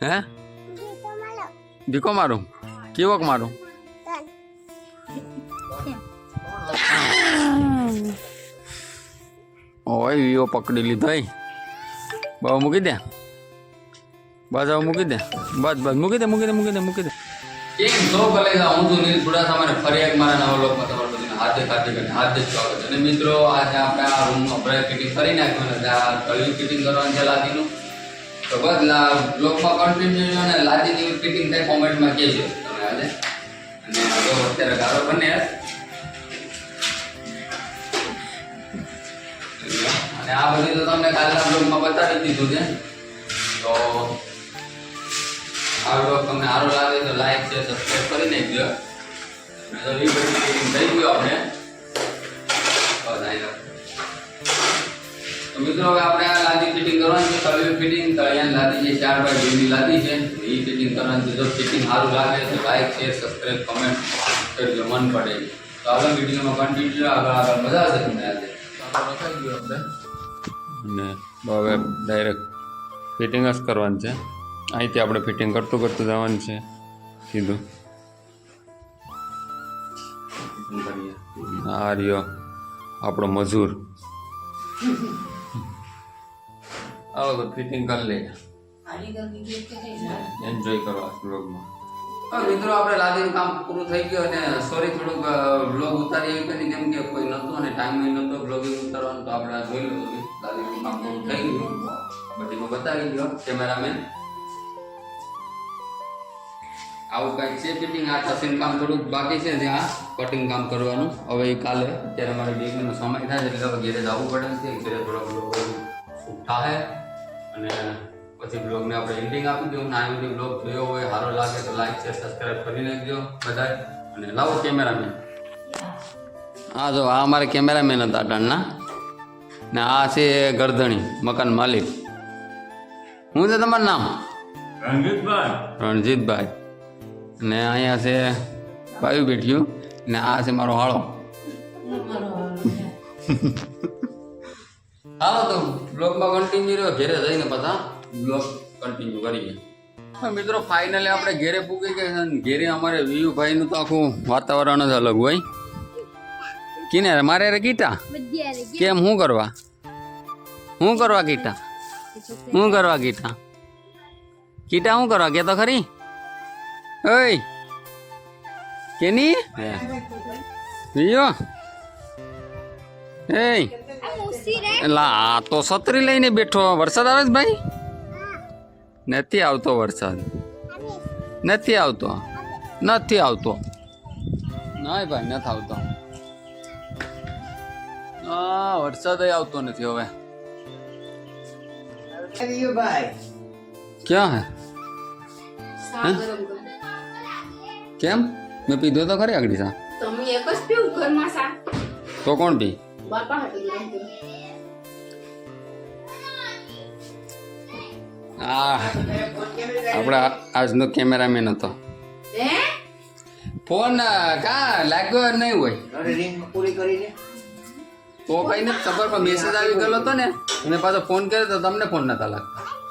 હે બીકો મારું કેવોક મારું ઓય વિવો પકડી લીધો બહુ મૂકી દે બસ હવે મૂકી દે બસ બસ મૂકી દે મૂકી દે મૂકી દે મૂકી દે કેમ તો ભલે હું તો નીલ થોડા સામાને ફરી એક મારા નવા લોકમાં તમારું બધાને હાર્દિક સ્વાગત છે અને મિત્રો આજે આપણે આ રૂમનો બ્રેક ફિટિંગ કરી નાખ્યું અને આ કલવી ફિટિંગ કરવાનું છે લાદીનું તો બસ લોકમાં કન્ટિન્યુ અને લાદીની ફિટિંગ થાય કોમેન્ટમાં કહેજો તમે આજે અને જો અત્યારે ગારો બને અને આ બધી તો તમને કાલના બ્લોગમાં બતાવી દીધું છે તો આ બ્લોગ તમને સારો લાગે તો લાઈક છે સબસ્ક્રાઈબ કરી નાખજો તો એ બધી ફિટિંગ થઈ ગયો આપણે તો મિત્રો હવે આપણે આ લાદી ફિટિંગ કરવાની છે કલવી ફિટિંગ તળિયાની લાદી છે 4x2 ની લાદી છે એ ફિટિંગ કરવાની છે જો ફિટિંગ સારું લાગે તો લાઈક શેર સબસ્ક્રાઈબ કમેન્ટ કરજો મન પડે તો આગળ વિડીયોમાં કન્ટિન્યુ આગળ બતાવશે તમને આજે રખાઈ ગયું આપણે ને હવે ડાયરેક્ટ ફિટિંગ જ કરવાનું છે અહીંથી આપણે ફિટિંગ કરતું જવાનું છે સીધું આ રહ્યો આપણો મજૂર આવો તો ફિટિંગ કરી લે એન્જોય કરવા બ્લોગમાં મિત્રો આપણે લાદીનું કામ પૂરું થઈ ગયું અને સોરી થોડુંક બ્લોગ ઉતારી એવી કરી કેમ કે કોઈ નહોતું અને ટાઈમ નહોતો બ્લોગિંગ ઉતારવાનું તો આપણે જોઈ લો લાદીનું કામ પૂરું થઈ ગયું બધીમાં બતાવી ગયો કેમેરામેન આવું કંઈક છે ફિટિંગ આ તસીન કામ થોડુંક બાકી છે ત્યાં કટિંગ કામ કરવાનું હવે એ કાલે અત્યારે મારે ડિગ્રીનો સમય થાય એટલે હવે ઘેરે જવું પડે છે ઘેરે થોડા બ્લોગ શૂટ થાય અને પછી બ્લોગને આપણે એન્ડિંગ આપી દઉં અને આ બધી બ્લોગ જોયો હોય સારો લાગે તો લાઈક છે સબસ્ક્રાઈબ કરી નાખજો બધા અને લાવો કેમેરામેન હા જો આ અમારે કેમેરામેન હતા અટાણના ને આ છે ગરધણી મકાન માલિક શું છે તમારું નામ રણજીતભાઈ ને અહીંયા છે ભાઈ બેઠ્યું ને આ છે મારો હાળો હાલો તો બ્લોગમાં કન્ટિન્યુ રહ્યો ઘેરે જઈને પાછા બ્લોગ કન્ટિન્યુ કરીએ મિત્રો ફાઇનલી આપણે ઘેરે પૂકી ગયા છે ઘેરે અમારે વિયુભાઈનું તો આખું વાતાવરણ જ અલગ હોય કિને મારે રે ગીટા કેમ શું કરવા ગીટા શું કરવા ગીટા શું કરવા કે તો ખરી ઓય કેની વિયો એ લા આ તો છત્રી લઈને બેઠો વરસાદ આવે છે ભાઈ નથી આવતો વરસાદ નથી આવતો ના ભાઈ નથી આવતો હા વરસાદ આવતો નથી હવે ક્યાં હે કેમ મેં પીધો તો ખરી આગળ સા તો કોણ પી આપડા આજનો કેમેરામેન હતો ફોન કા લાગ્યો નહીં હોય તો કઈ ને ખબર પણ મેસેજ આવી ગયેલો હતો ને મેં પાછો ફોન કર્યો તો તમને ફોન નતા લાગતા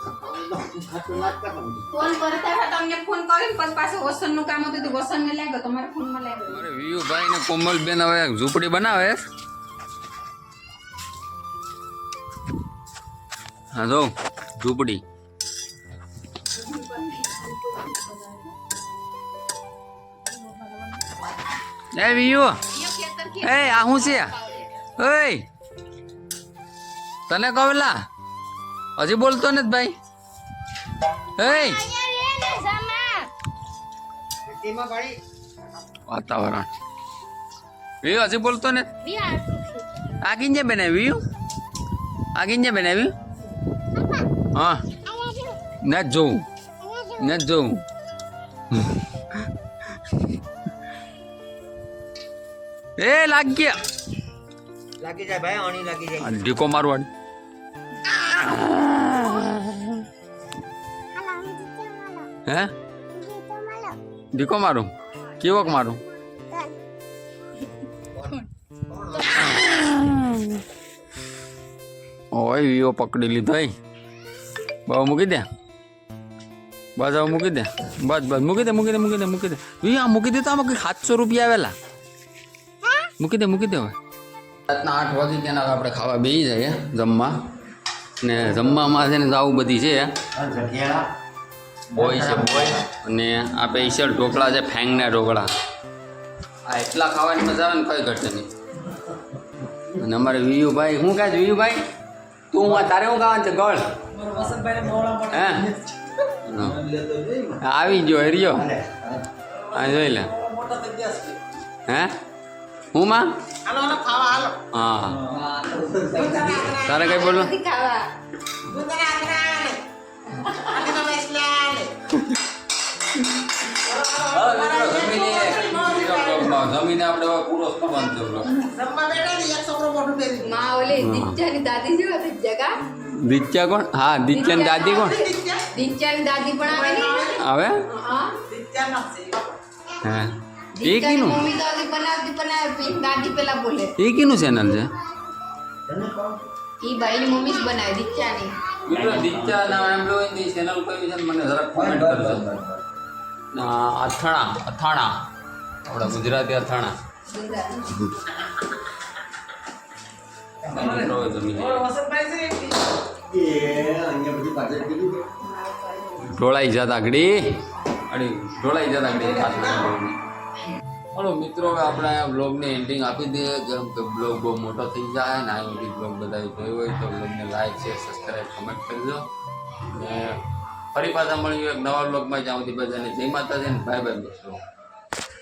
ફોન કરતા હતા તમને ફોન કર્યો પછી પાછું વસન નું કામ હતું તો વસન ને લાગ્યો તમારે ફોન માં લાગ્યો અરે વિયુભાઈ ને કોમલબેન હવે ઝૂંપડી બનાવે હા જો ઝૂંપડી એ વિયુ એ આ હું છે ઓય તને કવેલા હજી બોલતો ને ભાઈ વાતાવરણ વિયુ હજી બોલતો ને આગીને બનાવ્યું હા ન જોઉં એ લાગી જાય ભાઈ આણી લાગી જાય ઢીકો મારવાડ હે ઢીકો મારું કેવોક મારું ઓય વિવો પકડી લીધો બહુ મૂકી દે બસ હવે મૂકી દે બસ બસ મૂકી દે મૂકી દે મૂકી દે મૂકી દે આ મૂકી દે તો આમાં કંઈક 700 રૂપિયા આવેલા મૂકી દે હવે રાતના 8 વાગી ગયા હવે આપણે ખાવા બેસી જઈએ જમવા ને જમવામાં છે ને આવું બધી છે બોય છે બોય અને આ સ્પેશિયલ ઢોકળા છે ફેંગના ઢોકળા આ એટલા ખાવાની મજા આવે ને કઈ ઘટે નહીં અને અમારે વિયુભાઈ શું કહે છે વિયુભાઈ તું તારે શું ખાવાનું છે ગળ હે આવી ગયો હરિયો હા જોઈ લે હે હું માં હા તારે કઈ બોલો ખાવા જમીને આપણે પૂરો બાંધતો માં ઓલી દીક્ષાની દાદી છે જગા દીક્ષા કોણ હા દીક્ષાની દાદી કોણ દીક્ષાની દાદી પણ આવે આવે ને હા હા એ દીક્ષાની કીનું મમ્મી તો હજી બનાવતી દાદી પેલા બોલે એ કીનું ચેનલ છે ઈ ભાઈની મમ્મી જ બનાવે દીક્ષાની દીક્ષા ના એમ લો એની ચેનલ કઈ છે મને જરા કોમેન્ટ કરજો અથાણા આપણા ગુજરાતી અથાણા ઢોળાઈ જતા આગળી ઢોળાઈ જતા આગળી હલો મિત્રો હવે આપણે બ્લોગને એન્ડિંગ આપી દઈએ કેમ કે બ્લોગ બહુ મોટો થઈ જાય ને આ બધી બ્લોગ બધા જોયો હોય તો બ્લોગને લાઈક શેર સબસ્ક્રાઈબ કમેન્ટ કરજો ને ફરી પાછા મળ્યું એક નવા બ્લોગમાં જ્યાં સુધી બધાને જય માતાજી ને બાય બાય મિત્રો